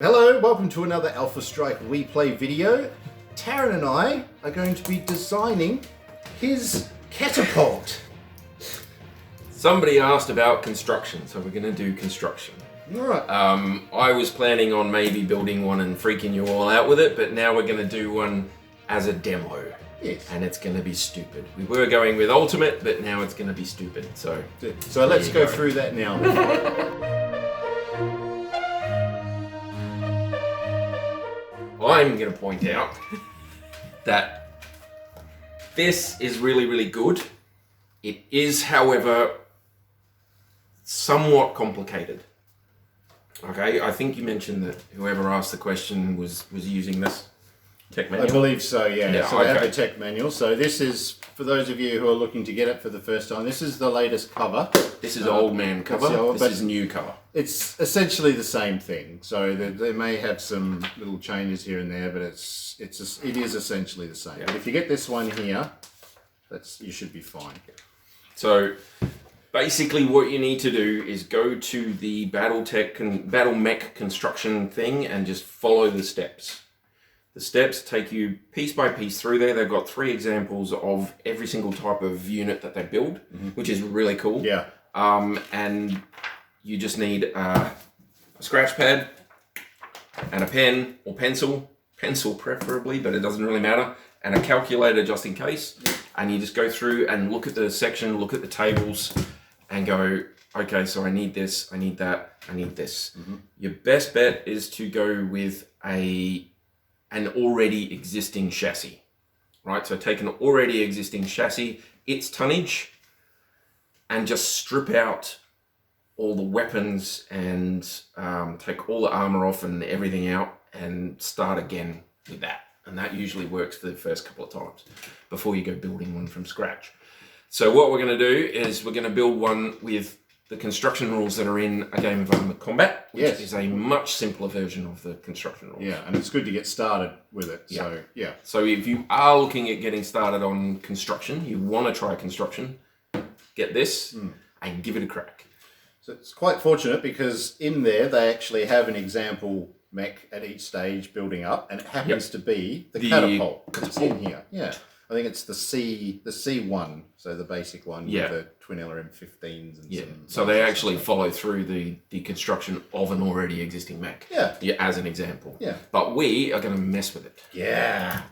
Hello, welcome to another Alpha Strike We Play video. Tarron and I are going to be designing his catapult. Somebody asked about construction, so we're going to do construction. Alright. I was planning on maybe building one and freaking you all out with it, but now we're going to do one as a demo. Yes. And it's going to be stupid. We were going with Ultimate, but now it's going to be stupid. So let's go through that now. I'm going to point out that this is really, really good. It is, however, somewhat complicated. Okay, I think you mentioned that whoever asked the question was using this tech manual. I believe so, yeah. So okay. I have the tech manual. So this is, for those of you who are looking to get it for the first time, this is the latest cover. This is old man cover, this is new cover. It's essentially the same thing. So they may have some little changes here and there, but it is essentially the same. Yeah. But if you get this one here, you should be fine. So basically what you need to do is go to the BattleTech and BattleMech construction thing and just follow the steps. The steps take you piece by piece through there. They've got 3 examples of every single type of unit that they build, which is really cool. Yeah. And you just need a scratch pad and a pen or pencil preferably, but it doesn't really matter, and a calculator just in case. And you just go through and look at the section, look at the tables, and go, okay, so I need this, I need that, I need this. Your best bet is to go with an already existing chassis, right? So take an already existing chassis, its tonnage, and just strip out all the weapons and take all the armor off and everything out and start again with that. And that usually works for the first couple of times before you go building one from scratch. So what we're going to do is we're going to build one with the construction rules that are in A Game of Ultimate Combat, which is a much simpler version of the construction rules. Yeah, and it's good to get started with it. Yeah. So, yeah. So if you are looking at getting started on construction, you want to try construction, get this and give it a crack. So it's quite fortunate because in there they actually have an example mech at each stage building up, and it happens to be the catapult that's in here. Yeah. I think it's the C1, so the basic one with the twin LRM-15s and so they actually follow through the construction of an already existing mech. Yeah, as an example. Yeah. But we are going to mess with it. Yeah.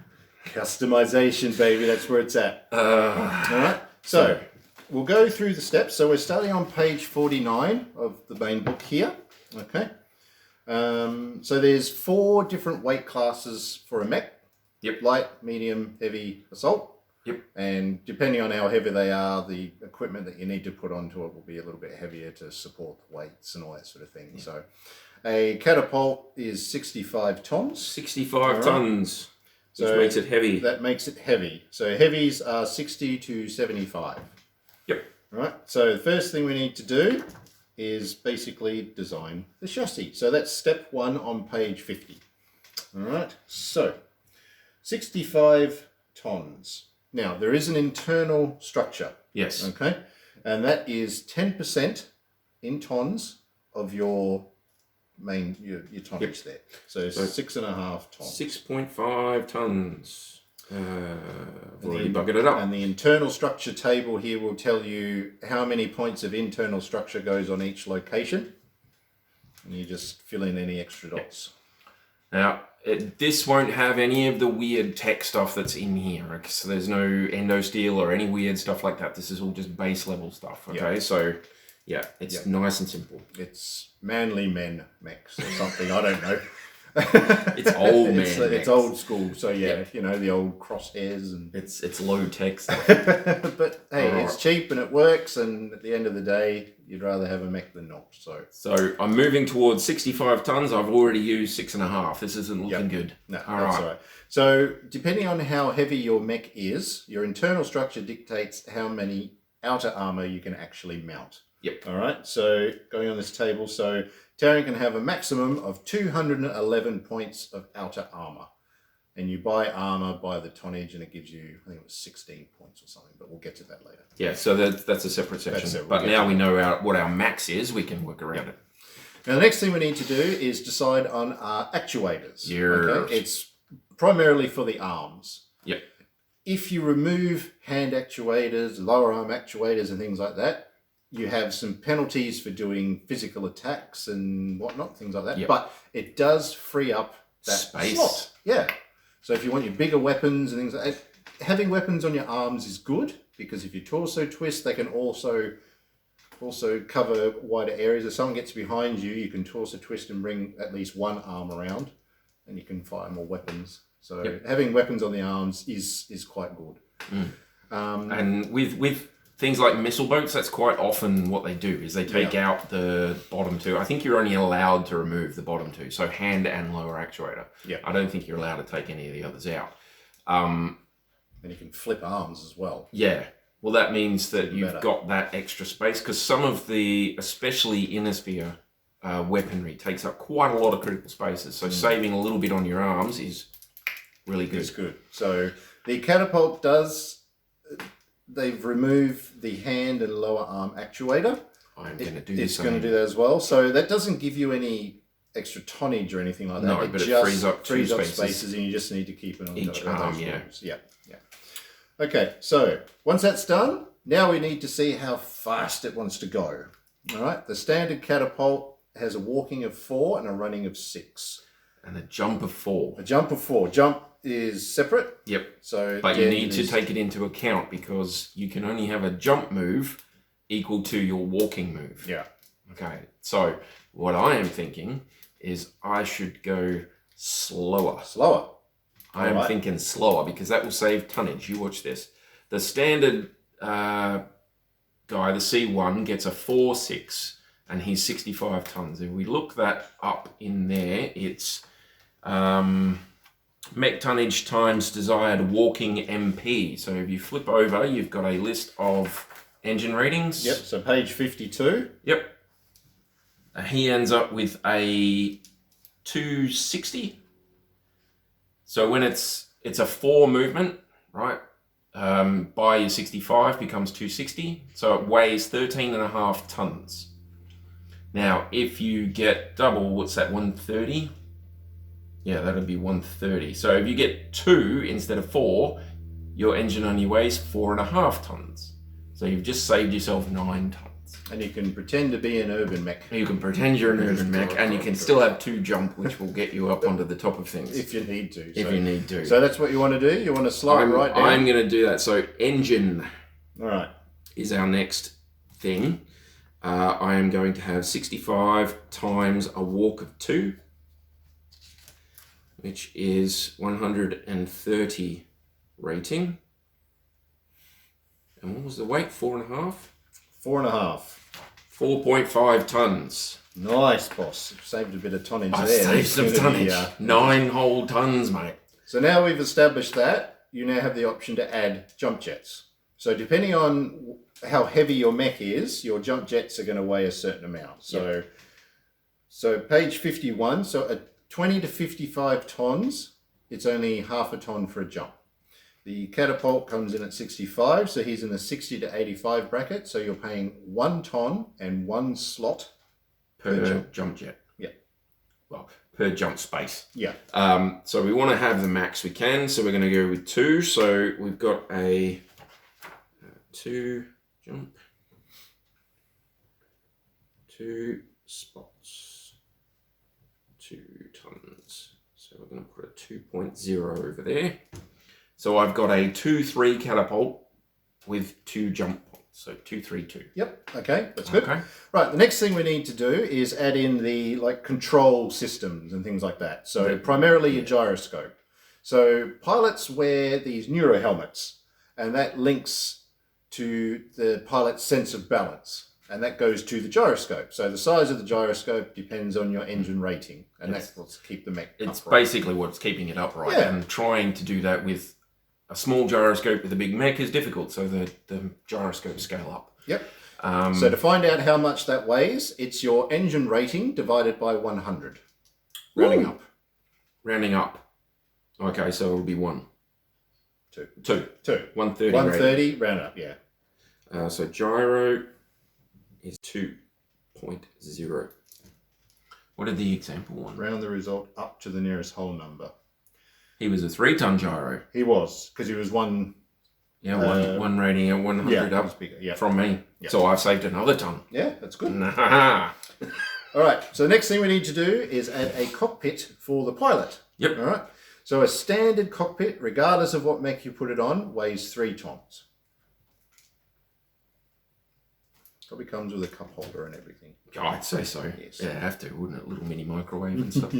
Customization, baby, that's where it's at. All right. So we'll go through the steps. So we're starting on page 49 of the main book here. Okay. So there's 4 different weight classes for a mech. Yep. Light, medium, heavy, assault. Yep. And depending on how heavy they are, the equipment that you need to put onto it will be a little bit heavier to support the weights and all that sort of thing. Yeah. So a catapult is 65 tons. 65 tons, which makes it heavy. That makes it heavy. So heavies are 60 to 75. Yep. All right. So the first thing we need to do is basically design the chassis. So that's step 1 on page 50. All right. So 65 tons. Now, there is an internal structure. Yes. Okay. And that is 10% in tons of your main, your tonnage there. So 6.5 tons. 6.5 tons. I've already buggered it up. And the internal structure table here will tell you how many points of internal structure goes on each location. And you just fill in any extra dots. Now, this won't have any of the weird tech stuff that's in here. So there's no endo steel or any weird stuff like that. This is all just base level stuff. Okay, so yeah, it's nice and simple. It's manly men mechs or something. I don't know. It's old man. It's old school. So yeah, you know, the old crosshairs and it's low tech stuff. But hey, it's cheap and it works. And at the end of the day, you'd rather have a mech than not. So I'm moving towards 65 tons. I've already used 6.5. This isn't looking good. No, all right. So depending on how heavy your mech is, your internal structure dictates how many outer armor you can actually mount. Yep. All right. So going on this table, so Tarron can have a maximum of 211 points of outer armor. And you buy armor by the tonnage and it gives you, I think it was 16 points or something, but we'll get to that later. Yeah, so that's a separate section. But now we know what our max is, we can work around it. Now, the next thing we need to do is decide on our actuators. Yes. Okay? It's primarily for the arms. Yep. If you remove hand actuators, lower arm actuators and things like that, you have some penalties for doing physical attacks and whatnot, things like that. Yep. But it does free up that Space. slot. Yeah. So if you want your bigger weapons and things like that, having weapons on your arms is good, because if you torso twist, they can also cover wider areas. If someone gets behind you, you can torso twist and bring at least one arm around, and you can fire more weapons. So having weapons on the arms is quite good. And with things like missile boats, that's quite often what they do, is they take out the bottom two. I think you're only allowed to remove the bottom two, so hand and lower actuator. Yeah. I don't think you're allowed to take any of the others out. And you can flip arms as well. Yeah. Well, that means that you've got that extra space, because some of the, especially Inner Sphere weaponry, takes up quite a lot of critical spaces. So saving a little bit on your arms is really good. It's good. So the catapult does, they've removed the hand and lower arm actuator. I'm going to do this. It's going to do that as well. So that doesn't give you any extra tonnage or anything like that. No, but it frees up spaces, and you just need to keep it on each arm. those Yeah. rooms. Yeah. Okay, so once that's done, now we need to see how fast it wants to go. All right, the standard catapult has a walking of 4 and a running of 6. And a jump of 4. A jump of 4. Jump is separate. Yep. So, but you need to take it into account, because you can only have a jump move equal to your walking move. Yeah. Okay, so what I am thinking is I should go slower. Slower. I am thinking slower, because that will save tonnage. You watch this. The standard guy, the C1, gets a 4.6, and he's 65 tons. If we look that up in there, it's mech tonnage times desired walking MP. So if you flip over, you've got a list of engine ratings. Yep, so page 52. Yep. He ends up with a 260. So when it's a 4 movement, right? By your 65 becomes 260. So it weighs 13.5 tons. Now, if you get double, what's that, 130? Yeah, that'd be 130. So if you get 2 instead of 4, your engine only weighs 4.5 tons. So you've just saved yourself 9 tons. And you can pretend to be an urban mech. You can pretend you're an urban mech, and you can still have 2 jump, which will get you up onto the top of things. If you need to. If you need to. So that's what you want to do? You want to slow it right down? I'm going to do that. So engine is our next thing. I am going to have 65 times a walk of 2, which is 130 rating. And what was the weight? 4.5? 4.5. 4.5 tons. Nice, boss. Saved a bit of tonnage there. Saved some tonnage. 9 whole tons, mate. So now we've established that, you now have the option to add jump jets. So depending on how heavy your mech is, your jump jets are going to weigh a certain amount. So, so page 51, so at 20 to 55 tons, it's only half a ton for a jump. The catapult comes in at 65, so he's in the 60 to 85 bracket. So you're paying 1 ton and 1 slot per jump jet. Yeah. Well, per jump space. Yeah. So we want to have the max we can, so we're going to go with 2. So we've got a 2 jump, 2 spots, 2 tons. So we're going to put a 2.0 over there. So I've got a 2-3 catapult with 2 jump points. So 2-3-2. Yep. Okay, that's good. Okay. Right. The next thing we need to do is add in the control systems and things like that. So primarily your gyroscope. So pilots wear these neuro helmets, and that links to the pilot's sense of balance, and that goes to the gyroscope. So the size of the gyroscope depends on your engine rating, and that's what's keep the mech It's upright. basically what's keeping it upright. Yeah. And trying to do that with a small gyroscope with a big mech is difficult, so the gyroscopes scale up. Yep. So to find out how much that weighs, it's your engine rating divided by 100. Rounding up. Rounding up. Okay, so it'll be 1. 2. 130. 130, round up, yeah. So gyro is 2.0. What did the example one? Round the result up to the nearest whole number. He was a 3-ton gyro. He was, because he was one... Yeah, one rating at 100 yeah, up bigger, yeah. from me. Yeah. So I've saved another ton. Yeah, that's good. Nah. All right, so the next thing we need to do is add a cockpit for the pilot. Yep. All right, so a standard cockpit, regardless of what mech you put it on, weighs 3 tons. Probably comes with a cup holder and everything. Oh, I'd say so. Yes. Yeah, have to, wouldn't it? Little mini microwave and stuff.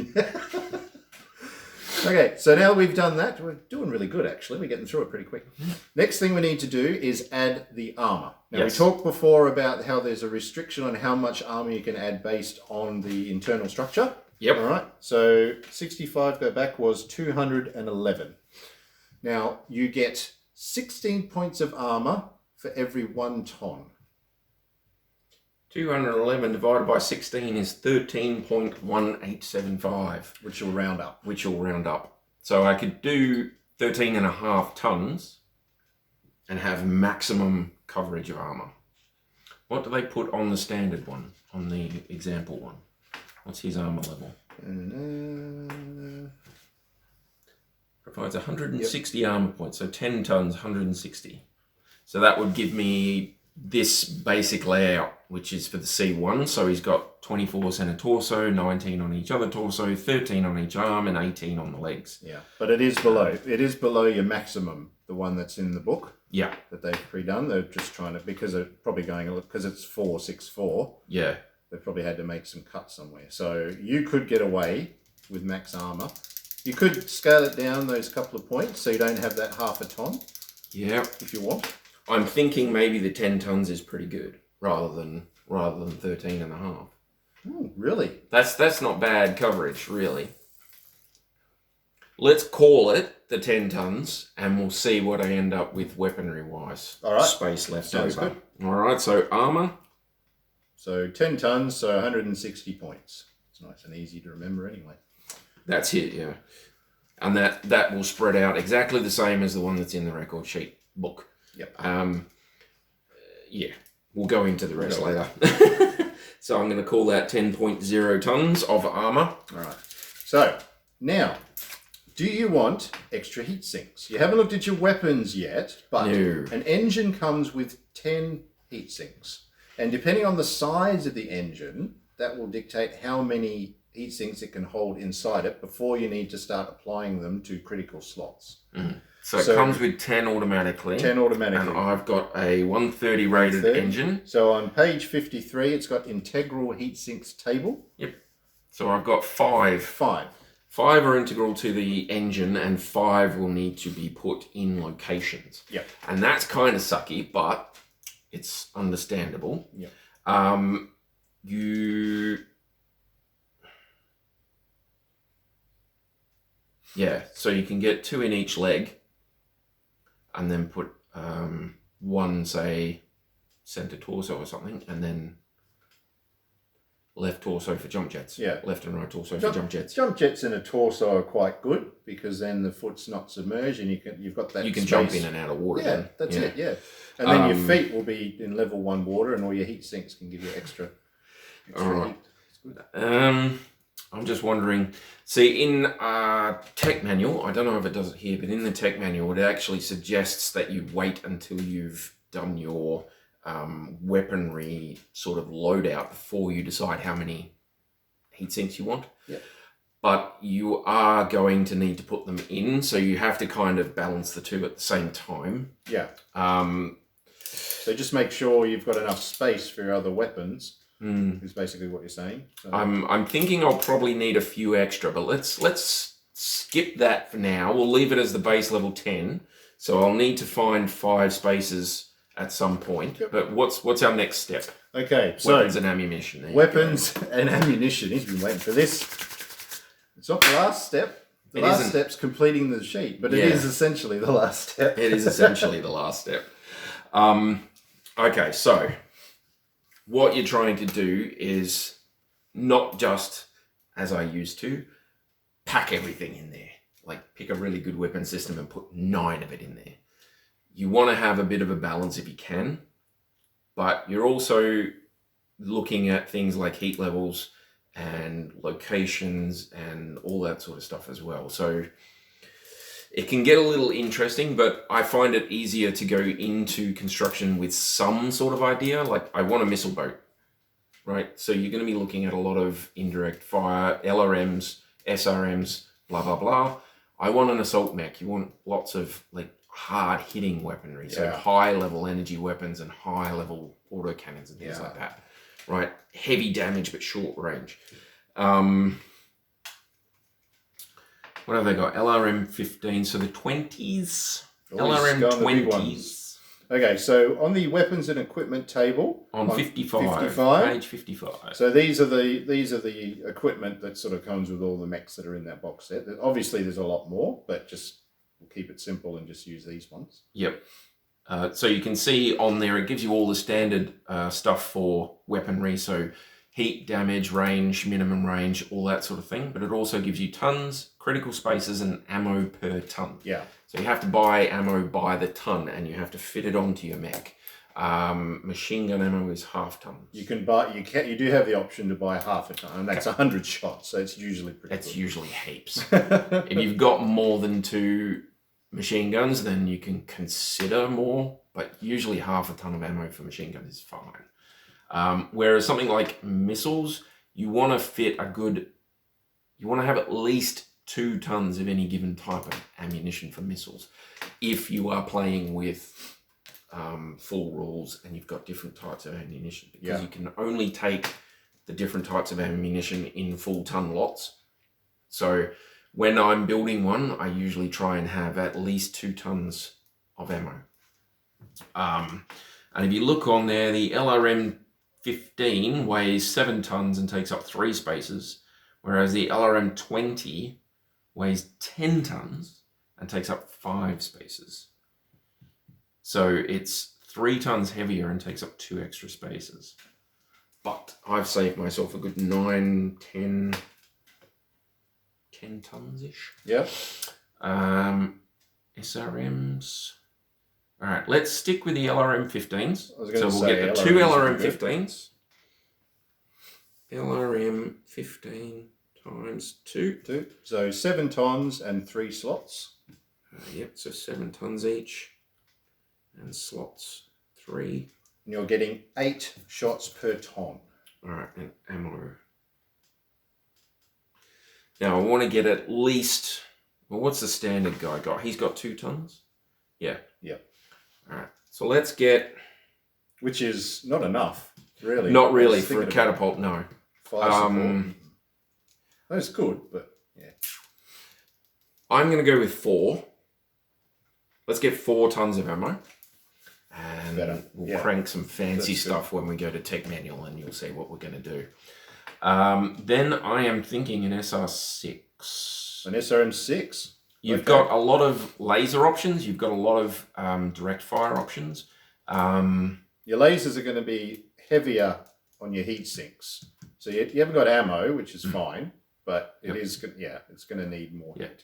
Okay, so now we've done that, we're doing really good actually. We're getting through it pretty quick. Next thing we need to do is add the armor. Now we talked before about how there's a restriction on how much armor you can add based on the internal structure. Yep. All right, so 65 go back was 211. Now you get 16 points of armor for every 1 ton. 211 divided by 16 is 13.1875. Which will round up. Which will round up. So I could do 13.5 tons and have maximum coverage of armor. What do they put on the standard one, on the example one? What's his armor level? Provides 160 armor points, so 10 tons, 160. So that would give me this basic layout, which is for the C1. So he's got 24 center torso, 19 on each other torso, 13 on each arm, and 18 on the legs. Yeah, but it is below. It is below your maximum, the one that's in the book. Yeah. That they've pre-done. They're just trying to, because they're probably going, because it's 464. Yeah. They probably had to make some cuts somewhere. So you could get away with max armor. You could scale it down those couple of points so you don't have that half a ton. Yeah. If you want. I'm thinking maybe the 10 tons is pretty good rather than 13 and a half. Ooh, really? That's not bad coverage, really. Let's call it the 10 tons and we'll see what I end up with weaponry wise. All right. Space left Sounds over. good. All right, so armor. So 10 tons, so 160 points. It's nice and easy to remember anyway. That's it, yeah. And that will spread out exactly the same as the one that's in the record sheet book. Yep. Yeah, we'll go into the rest later. So I'm going to call that 10.0 tons of armor. All right. So now, do you want extra heat sinks? You haven't looked at your weapons yet, but No. An engine comes with 10 heat sinks. And depending on the size of the engine, that will dictate how many heat sinks it can hold inside it before you need to start applying them to critical slots. Mm. So it comes with 10 automatically. 10 automatically. And I've got a 130 rated engine. So on page 53, it's got integral heat sinks table. Yep. So I've got 5. 5. 5 are integral to the engine and 5 will need to be put in locations. Yep. And that's kind of sucky, but it's understandable. Yep. Yeah, so you can get 2 in each leg and then put one, say, center torso or something, and then left torso for jump jets. Yeah. Left and right torso for jump jets. Jump jets in a torso are quite good because then the foot's not submerged and you've got that You can space. jump in and out of water. Yeah, then. that's it, yeah. And then your feet will be in level 1 water and all your heat sinks can give you extra Alright. heat. It's good. I'm just wondering, see in tech manual, I don't know if it does it here, but in the tech manual it actually suggests that you wait until you've done your weaponry sort of loadout before you decide how many heat sinks you want. Yep. But you are going to need to put them in, so you have to kind of balance the two at the same time. Yeah. So just make sure you've got enough space for your other weapons. Is basically what you're saying. So. I'm thinking I'll probably need a few extra, but let's skip that for now. We'll leave it as the base level 10. So I'll need to find 5 spaces at some point. Yep. But what's our next step? Okay, so weapons and ammunition. There weapons and ammunition. He's been waiting for this. It's not the last step. The last step's completing the sheet, but it is essentially the last step. It is essentially the last step. Okay, so what you're trying to do is not just, as I used to, pack everything in there. Like pick a really good weapon system and put 9 of it in there. You want to have a bit of a balance if you can, but you're also looking at things like heat levels and locations and all that sort of stuff as well. So it can get a little interesting, but I find it easier to go into construction with some sort of idea. Like, I want a missile boat, right? So you're going to be looking at a lot of indirect fire, LRMs, SRMs, blah, blah, blah. I want an assault mech. You want lots of like hard hitting weaponry. So high level energy weapons and high level autocannons and things like that, right? Heavy damage, but short range. What have they got? LRM 15, so the 20s. LRM 20s. Okay, so on the weapons and equipment table, on 55, page 55. So these are the equipment that sort of comes with all the mechs that are in that box set. Obviously, there's a lot more, but just we'll keep it simple and just use these ones. Yep. So you can see on there, it gives you all the standard stuff for weaponry. So heat, damage, range, minimum range, all that sort of thing. But it also gives you tons, critical spaces, and ammo per ton. Yeah. So you have to buy ammo by the ton, and you have to fit it onto your mech. Machine gun ammo is half tons. You do have the option to buy half a ton, and that's 100 shots. So it's usually pretty. That's usually heaps. If you've got more than 2 machine guns, then you can consider more. But usually half a ton of ammo for machine gun is fine. Whereas something like missiles, you want to fit you want to have at least 2 tons of any given type of ammunition for missiles. If you are playing with full rules and you've got different types of ammunition, because you can only take the different types of ammunition in full ton lots. So when I'm building one, I usually try and have at least 2 tons of ammo. And if you look on there, the LRM 15 weighs 7 tons and takes up 3 spaces, whereas the LRM 20 weighs 10 tons and takes up 5 spaces. So it's 3 tons heavier and takes up 2 extra spaces. But I've saved myself a good 9, 10 tons-ish. Yep. SRMs. All right, let's stick with the LRM 15s. So we'll get the 2 LRM 15s. LRM 15 times 2. So 7 tons and 3 slots. Yep, so 7 tons each. And slots 3. And you're getting 8 shots per ton. All right, and ammo. Now I want to get at least, well, what's the standard guy got? He's got 2 tons? Yeah. Yep. All right, so let's get... Which is not enough, really. Not really for a catapult, no. 5 support. That's good, but yeah. I'm going to go with 4. Let's get 4 tons of ammo. And we'll crank some fancy stuff when we go to Tech Manual, and you'll see what we're going to do. Then I am thinking an SR6. An SRM6? You've got a lot of laser options. You've got a lot of direct fire options. Your lasers are going to be heavier on your heat sinks. So you haven't got ammo, which is fine, but it's going to need more heat.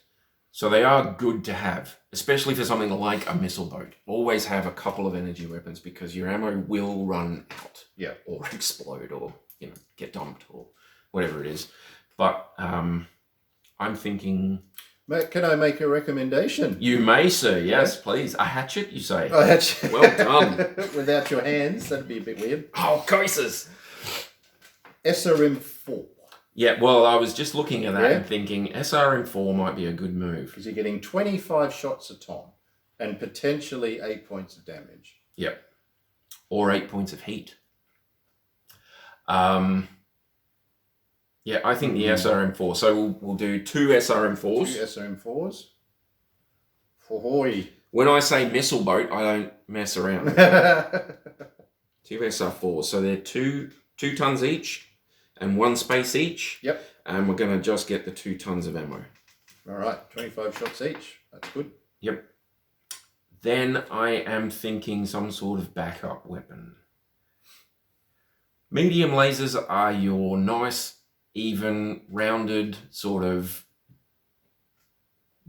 So they are good to have, especially for something like a missile boat. Always have a couple of energy weapons because your ammo will run out. Yeah. Or explode or, get dumped or whatever it is. But I'm thinking... Mate, can I make a recommendation? You may, sir. Yes, please. A hatchet, you say? A hatchet. Well done. Without your hands, that'd be a bit weird. Oh, curses. SRM4. Yeah, well, I was just looking at that and thinking SRM4 might be a good move. Because you're getting 25 shots a ton and potentially 8 points of damage. Yep. Or 8 points of heat. Yeah, I think the SRM4. So we'll do 2 SRM4s. 2 SRM4s. Hoy. When I say missile boat, I don't mess around. 2 SR4s. So they're 2 tons each and 1 space each. Yep. And we're going to just get the 2 tons of ammo. All right, 25 shots each. That's good. Yep. Then I am thinking some sort of backup weapon. Medium lasers are your nice, even, rounded, sort of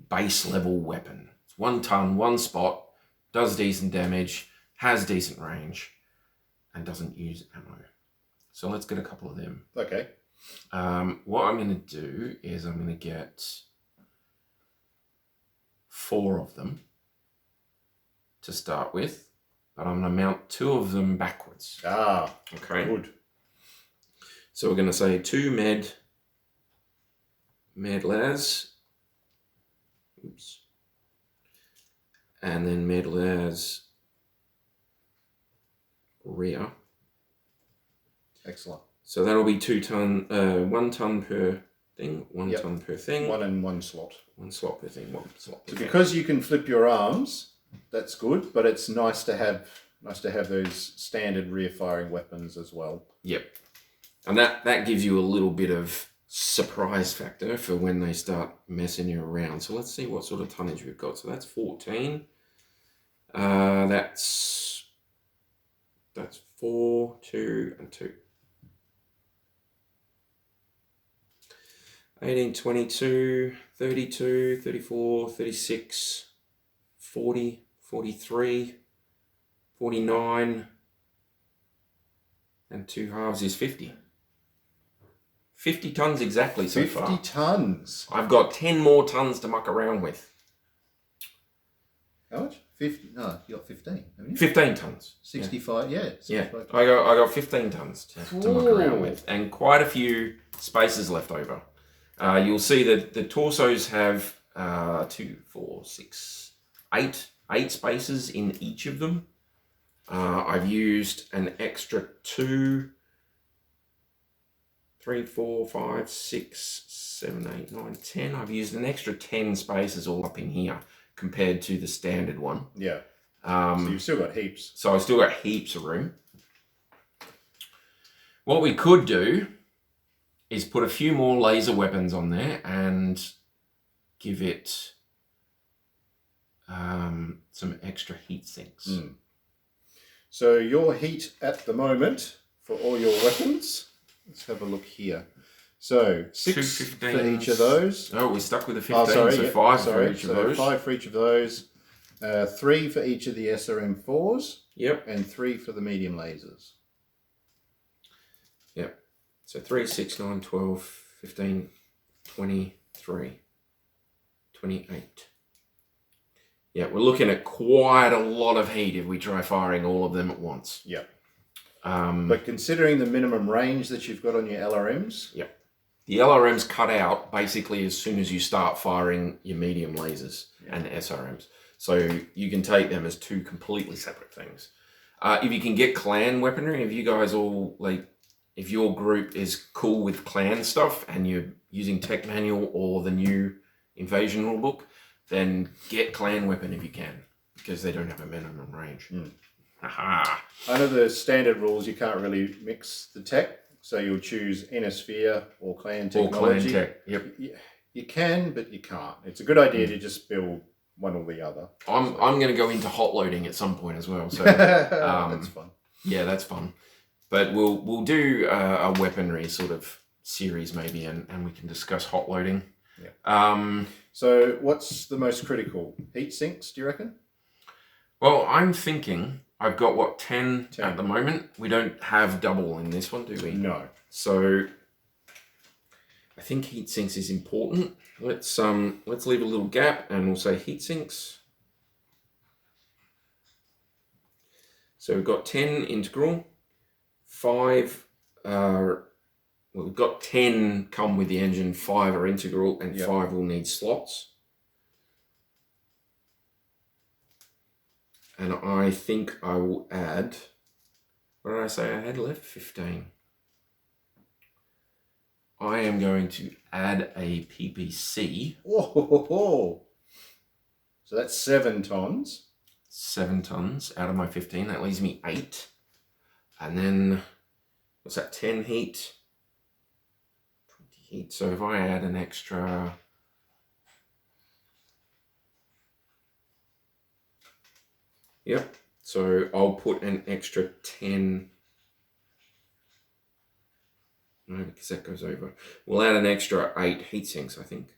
base level weapon. It's 1 ton, 1 spot, does decent damage, has decent range, and doesn't use ammo. So let's get a couple of them. Okay. What I'm going to do is I'm going to get 4 of them to start with, but I'm going to mount 2 of them backwards. Ah, okay. Good. So we're going to say 2 med las. Oops. And then med las rear. Excellent. So that'll be 2 ton, 1 ton per thing, 1 ton per thing. 1 in 1 slot. 1 slot per thing, 1 slot per So thing. because you can flip your arms, that's good, but it's nice to have those standard rear firing weapons as well. Yep. And that gives you a little bit of surprise factor for when they start messing you around. So let's see what sort of tonnage we've got. So that's 14. That's 4, 2, and 2. 18, 22, 32, 34, 36, 40, 43, 49, and 2 halves is 50. 50 tons exactly so far. 50 tons. I've got 10 more tons to muck around with. How much? 50? No, you got 15, haven't you? 15 tons. 65, yeah. Yeah, 65. I got 15 tons to muck around with, and quite a few spaces left over. You'll see that the torsos have 2, 4, 6, 8 spaces in each of them. I've used an extra 2, 3, 4, 5, 6, 7, 8, 9, 10. I've used an extra 10 spaces all up in here compared to the standard one. Yeah. So you've still got heaps. So I've still got heaps of room. What we could do is put a few more laser weapons on there and give it some extra heat sinks. So your heat at the moment for all your weapons, let's have a look here. So 6 for each of those. Oh, we're stuck with the 15, Oh, sorry, so yeah, 5 sorry. for each of those. 5 for each of those. 3 for each of the SRM4s. Yep. And 3 for the medium lasers. Yep. So 3, 6, 9, 12, 15, 23, 28. Yeah, we're looking at quite a lot of heat if we try firing all of them at once. Yep. But considering the minimum range that you've got on your LRMs. Yep. The LRMs cut out basically as soon as you start firing your medium lasers and SRMs. So you can take them as 2 completely separate things. If you can get clan weaponry, if you guys all if your group is cool with clan stuff and you're using Tech Manual or the new Invasion rulebook, then get clan weapon if you can, because they don't have a minimum range. Haha. Under the standard rules, you can't really mix the tech, so you'll choose Inner Sphere or clan technology. Or clan tech, yep. You can, but you can't. It's a good idea to just build one or the other. I'm going to go into hot loading at some point as well. So that's fun. Yeah, that's fun. But we'll do a weaponry sort of series maybe, and we can discuss hot loading. Yeah. So what's the most critical? Heat sinks, do you reckon? Well, I'm thinking I've got 10 at the moment. We don't have double in this one, do we? No. So I think heat sinks is important. Let's leave a little gap and we'll say heat sinks. So we've got 10 integral, 5 we've got 10 come with the engine, 5 are integral, and 5 will need slots. And I think I will add, what did I say I had left? 15. I am going to add a PPC. Oh. So that's 7 tons. 7 tons out of my 15. That leaves me 8. And then, what's that, 10 heat? 20 heat. So if I add an extra... Yep. So I'll put an extra 10... No, because that goes over. We'll add an extra 8 heat sinks, I think.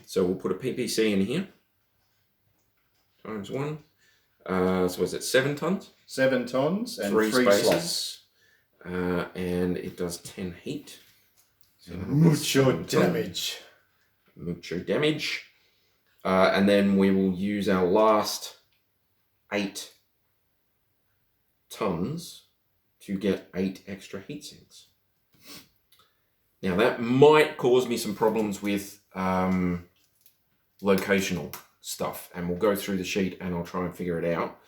So we'll put a PPC in here. Times 1. So is it 7 tons? 7 tons and 3 3 spaces. slots. and it does 10 heat. So Mucho damage. Mucho damage. And then we will use our last 8 tons to get 8 extra heat sinks. Now that might cause me some problems with locational stuff, and we'll go through the sheet and I'll try and figure it out.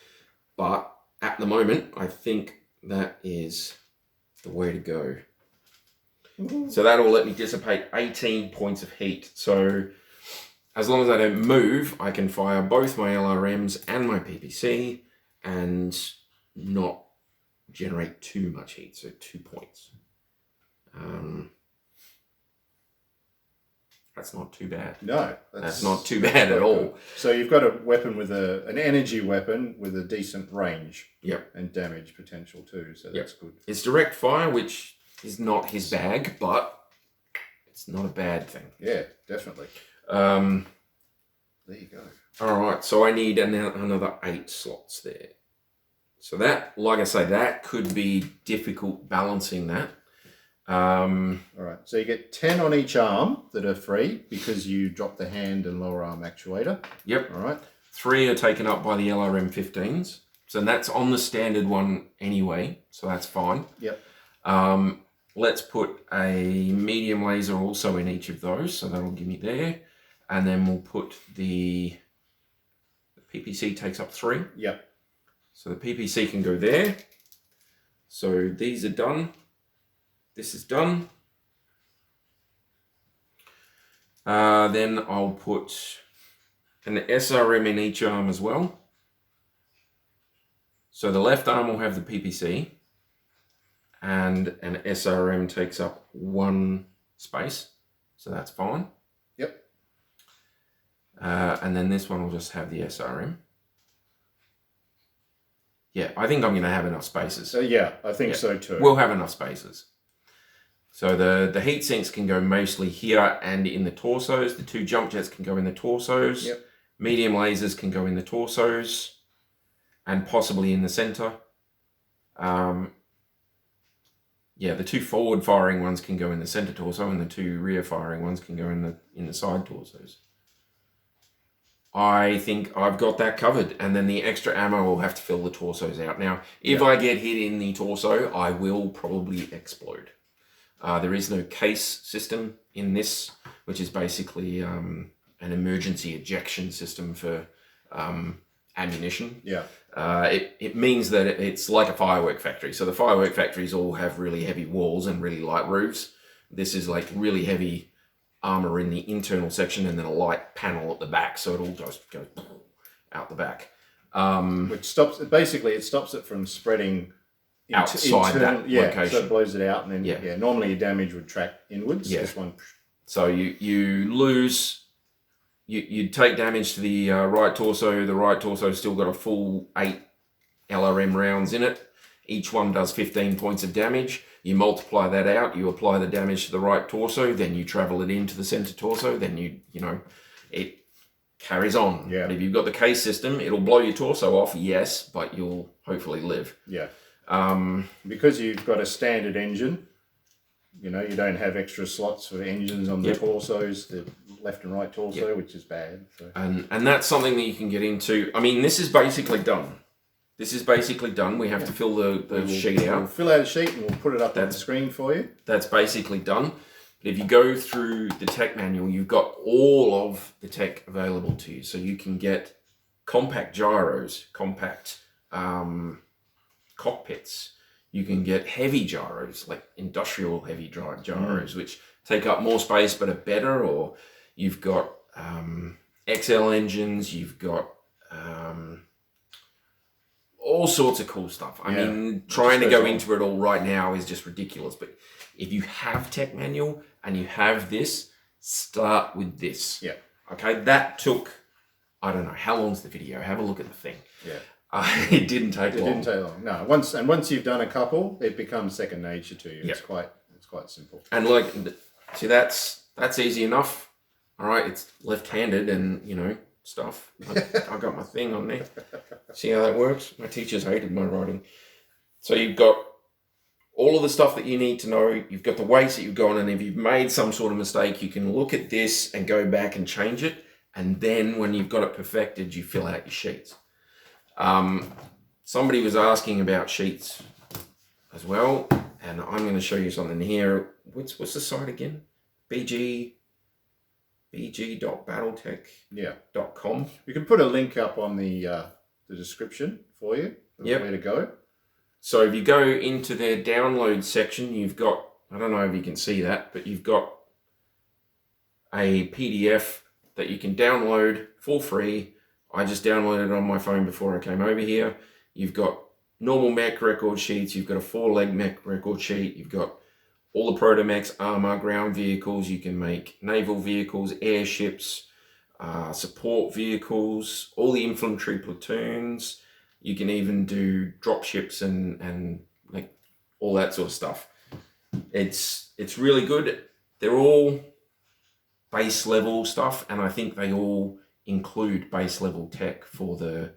But at the moment, I think that is the way to go. So that'll let me dissipate 18 points of heat. So as long as I don't move, I can fire both my LRMs and my PPC and not generate too much heat, so 2 points. That's not too bad. No, that's not too bad at all. Good. So you've got a weapon with an energy weapon with a decent range. Yep. And damage potential too, so that's good. It's direct fire, which is not his bag, but it's not a bad thing. Yeah, definitely. There you go. All right, so I need another 8 slots there. So that, like I say, that could be difficult balancing that. All right, so you get 10 on each arm that are free because you drop the hand and lower arm actuator. Yep. All right. 3 are taken up by the LRM 15s. So that's on the standard one anyway, so that's fine. Yep. Let's put a medium laser also in each of those, so that'll give me there. And then we'll put the PPC takes up 3. Yep. So the PPC can go there. So these are done. This is done. Then I'll put an SRM in each arm as well. So the left arm will have the PPC, and an SRM takes up 1 space, so that's fine. Yep. And then this one will just have the SRM. Yeah, I think I'm going to have enough spaces. Yeah, I think so too. We'll have enough spaces. So the heat sinks can go mostly here and in the torsos. The 2 jump jets can go in the torsos. Yep. Medium lasers can go in the torsos and possibly in the center. Yeah, the 2 forward firing ones can go in the center torso, and the 2 rear firing ones can go in the side torsos. I think I've got that covered, and then the extra ammo will have to fill the torsos out. Now, if I get hit in the torso, I will probably explode. There is no case system in this, which is basically an emergency ejection system for ammunition. Yeah. It means that it's like a firework factory. So the firework factories all have really heavy walls and really light roofs. This is like really heavy armor in the internal section and then a light panel at the back. So it all just goes out the back. Which stops it from spreading outside that location. So it blows it out, and then normally your damage would track inwards. Yeah. This one. So you lose. You take damage to the right torso. The right torso's still got a full 8 LRM rounds in it. Each one does 15 points of damage. You multiply that out. You apply the damage to the right torso. Then you travel it into the center torso. Then it carries on. Yeah. But if you've got the case system, it'll blow your torso off. Yes, but you'll hopefully live. Yeah. Because you've got a standard engine. You don't have extra slots for engines on the torsos, the left and right torso, which is bad. So. And that's something that you can get into. I mean, this is basically done. We have to fill the sheet out. We'll fill out a sheet and we'll put it up on the screen for you. That's basically done. But if you go through the tech manual, you've got all of the tech available to you. So you can get compact gyros, compact cockpits. You can get heavy gyros, like industrial heavy gyros, which take up more space but are better. Or you've got XL engines, you've got all sorts of cool stuff. I mean, trying to go into it all right now is just ridiculous. But if you have tech manual and you have this, start with this. Yeah. Okay, that took, I don't know, how long's the video? Have a look at the thing. Yeah. It didn't take long. It didn't take long. No. Once you've done a couple, it becomes second nature to you. It's quite simple. And see, that's easy enough. All right, it's left-handed and stuff. I've got my thing on there. See how that works? My teachers hated my writing. So you've got all of the stuff that you need to know. You've got the weights that you've gone, and if you've made some sort of mistake, you can look at this and go back and change it. And then when you've got it perfected, you fill out your sheets. Somebody was asking about sheets as well, and I'm going to show you something here. What's the site again? bg.battletech.com. We can put a link up on the description for you of where to go. So if you go into their download section, you've got, I don't know if you can see that, but you've got a PDF that you can download for free. I just downloaded it on my phone before I came over here. You've got normal mech record sheets. You've got a 4-leg mech record sheet. You've got all the proto-mechs, armor, ground vehicles. You can make naval vehicles, airships, support vehicles, all the infantry platoons. You can even do dropships and like all that sort of stuff. It's really good. They're all base level stuff, and I think they all include base level tech for the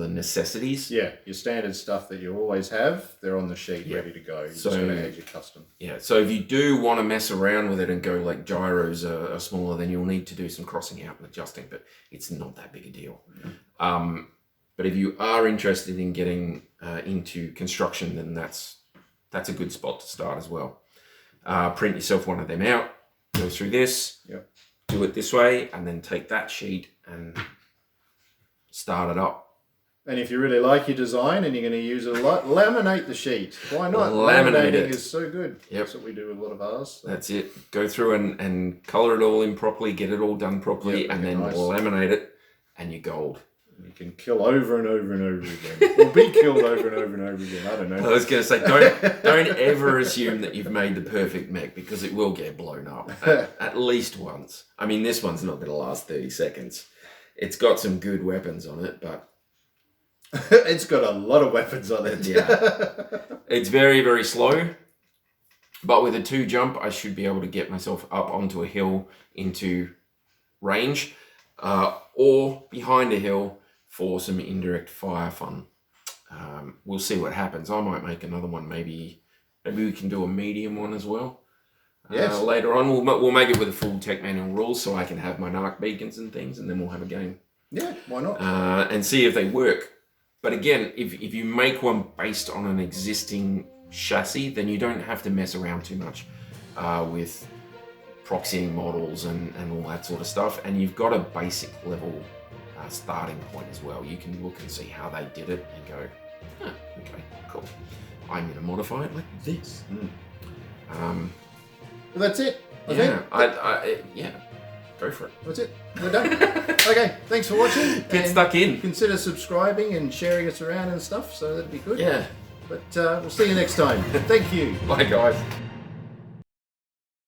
necessities. Yeah, your standard stuff that you always have, they're on the sheet ready to go. You're just going to add your custom. Yeah, so if you do want to mess around with it and go like gyros are smaller, then you'll need to do some crossing out and adjusting, but it's not that big a deal. Yeah. But if you are interested in getting into construction, then that's a good spot to start as well. Print yourself one of them out, go through this, do it this way, and then take that sheet and start it up. And if you really like your design and you're going to use it a lot, laminate the sheet. Why not? Laminate Laminating it. is so good. Yep. That's what we do with a lot of ours. So. That's it. Go through and colour it all in properly, get it all done properly, and then laminate it, and you're gold. You can kill over and over and over again. Or be killed over and over and over again. I don't know. I was going to say, don't ever assume that you've made the perfect mech, because it will get blown up at least once. I mean, this one's not going to last 30 seconds. It's got some good weapons on it, but... It's got a lot of weapons on it. Yeah. It's very, very slow. But with a 2 jump, I should be able to get myself up onto a hill into range, or behind a hill for some indirect fire fun. We'll see what happens. I might make another one. Maybe we can do a medium one as well. Yes. Later on, we'll make it with a full tech manual rules, so I can have my narc beacons and things, and then we'll have a game. Yeah, why not? And see if they work. But again, if you make one based on an existing chassis, then you don't have to mess around too much with proxying models and all that sort of stuff. And you've got a basic level starting point as well. You can look and see how they did it and go, okay, cool. I'm going to modify it like this. Well, that's it. I think. Go for it. That's it. We're done. Okay, thanks for watching. Get stuck in. Consider subscribing and sharing us around and stuff, so that'd be good. Yeah. But we'll see you next time. Thank you. Bye, guys.